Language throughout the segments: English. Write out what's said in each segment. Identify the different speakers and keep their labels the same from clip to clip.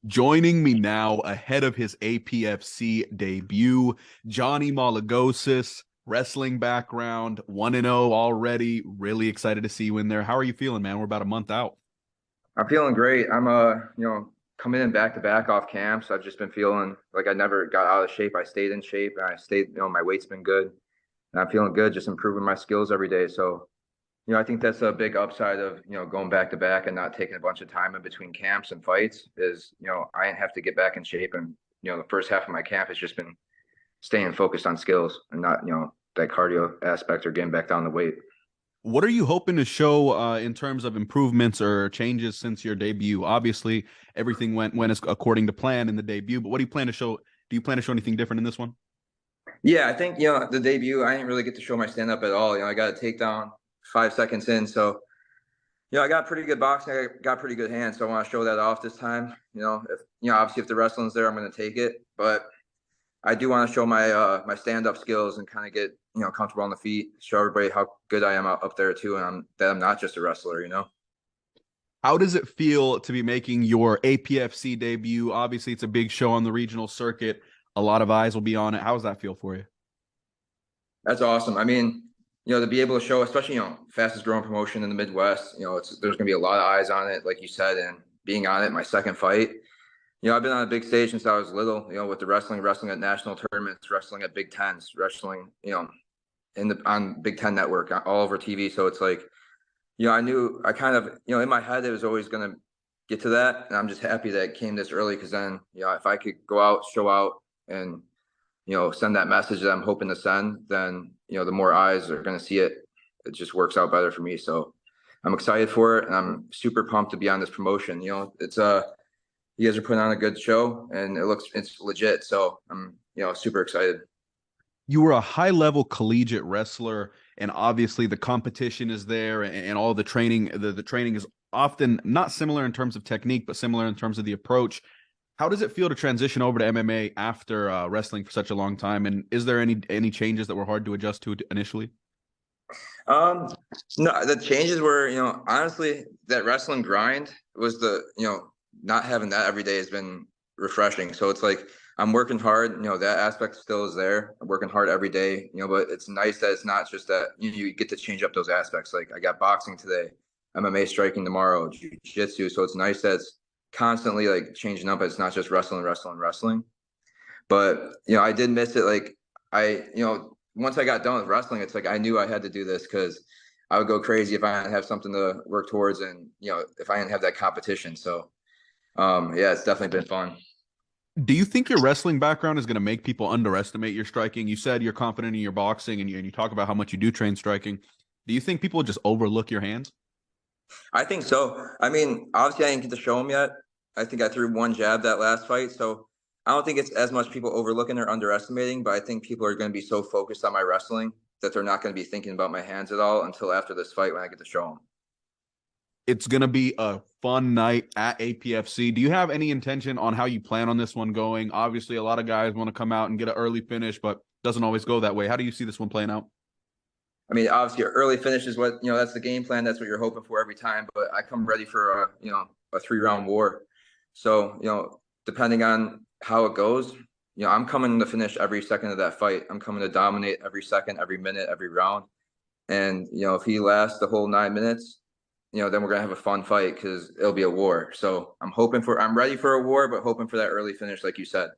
Speaker 1: Joining me now ahead of his APFC debut, Johnny Mologousis, wrestling background, 1-0 already. Really excited to see you in there. How are you feeling, man? We're about a month out.
Speaker 2: I'm feeling great. Coming in back to back off camps. I've just been feeling like I never got out of shape. I stayed in shape and I stayed, my weight's been good and I'm feeling good, just improving my skills every day. So, I think that's a big upside of, going back to back and not taking a bunch of time in between camps and fights is, I have to get back in shape. And, the first half of my camp has just been staying focused on skills and not, that cardio aspect or getting back down the weight.
Speaker 1: What are you hoping to show in terms of improvements or changes since your debut? Obviously, everything went as according to plan in the debut, but what do you plan to show? Do you plan to show anything different in this one?
Speaker 2: Yeah, I think, the debut, I didn't really get to show my stand up at all. I got a takedown 5 seconds in. So, I got pretty good boxing. I got pretty good hands. So I want to show that off this time. Obviously if the wrestling's there, I'm going to take it. But I do want to show my stand up skills and kind of get, comfortable on the feet, show everybody how good I am up there too. And that I'm not just a wrestler.
Speaker 1: How does it feel to be making your APFC debut? Obviously, it's a big show on the regional circuit. A lot of eyes will be on it. How does that feel for you?
Speaker 2: That's awesome. I mean, to be able to show, especially, fastest growing promotion in the Midwest, there's going to be a lot of eyes on it, like you said, and being on it, my second fight. I've been on a big stage since I was little, with the wrestling at national tournaments, wrestling at Big Tens, wrestling, on Big Ten Network, all over TV. So it's like, I kind of, in my head, it was always going to get to that. And I'm just happy that it came this early because then, if I could go out, show out, and, send that message that I'm hoping to send, then, the more eyes are going to see it. It just works out better for me. So I'm excited for it. And I'm super pumped to be on this promotion. It's you guys are putting on a good show and it's legit. So I'm, super excited.
Speaker 1: You were a high level collegiate wrestler, and obviously the competition is there, and all the training. The training is often not similar in terms of technique, but similar in terms of the approach. How does it feel to transition over to MMA after wrestling for such a long time? And is there any changes that were hard to adjust to initially?
Speaker 2: Um, no, the changes were, honestly, that wrestling grind was not having that every day has been refreshing. So it's like I'm working hard, that aspect still is there. I'm working hard every day, but it's nice that it's not just that you get to change up those aspects. Like I got boxing today, MMA striking tomorrow, jiu-jitsu. So it's nice that it's constantly like changing up. It's not just wrestling, wrestling, wrestling. But I did miss it. Like once I got done with wrestling, it's like I knew I had to do this because I would go crazy if I didn't have something to work towards, and if I didn't have that competition. So yeah, it's definitely been fun.
Speaker 1: Do you think your wrestling background is going to make people underestimate your striking? You said you're confident in your boxing, and you talk about how much you do train striking. Do you think people just overlook your hands?
Speaker 2: I think so. I mean, obviously, I didn't get to show them yet. I think I threw one jab that last fight, so I don't think it's as much people overlooking or underestimating. But I think people are going to be so focused on my wrestling that they're not going to be thinking about my hands at all until after this fight when I get to show them.
Speaker 1: It's going to be a fun night at APFC. Do you have any intention on how you plan on this one going? Obviously, a lot of guys want to come out and get an early finish, but doesn't always go that way. How do you see this one playing out?
Speaker 2: I mean, obviously, early finish is what that's the game plan. That's what you're hoping for every time. But I come ready for a 3 round war. So depending on how it goes, I'm coming to finish every second of that fight. I'm coming to dominate every second, every minute, every round. And if he lasts the whole 9 minutes, then we're gonna have a fun fight because it'll be a war. So I'm ready for a war, but hoping for that early finish, like you said.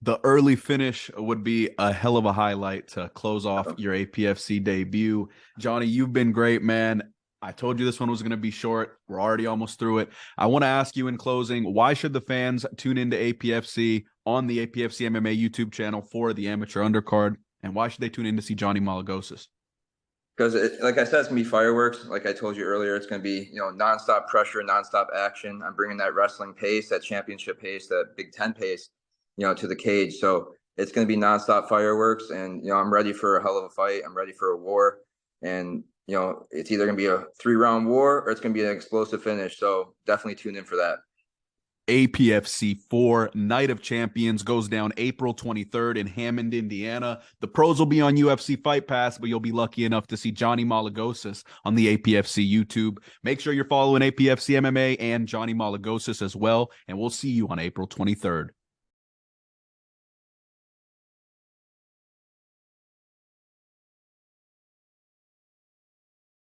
Speaker 1: The early finish would be a hell of a highlight to close off your APFC debut. Johnny, you've been great, man. I told you this one was going to be short. We're already almost through it. I want to ask you in closing, why should the fans tune into APFC on the APFC MMA YouTube channel for the amateur undercard? And why should they tune in to see Johnny Mologousis?
Speaker 2: Because like I said, it's gonna be fireworks. Like I told you earlier, it's gonna be nonstop pressure, nonstop action. I'm bringing that wrestling pace, that championship pace, that Big Ten pace, to the cage. So it's gonna be nonstop fireworks, and I'm ready for a hell of a fight. I'm ready for a war, and it's either gonna be a 3 round war or it's gonna be an explosive finish. So definitely tune in for that.
Speaker 1: APFC 4 Night of Champions goes down April 23rd in Hammond, Indiana. The pros will be on UFC Fight Pass, but you'll be lucky enough to see Johnny Mologousis on the APFC YouTube. Make sure you're following APFC MMA and Johnny Mologousis as well, and we'll see you on April 23rd.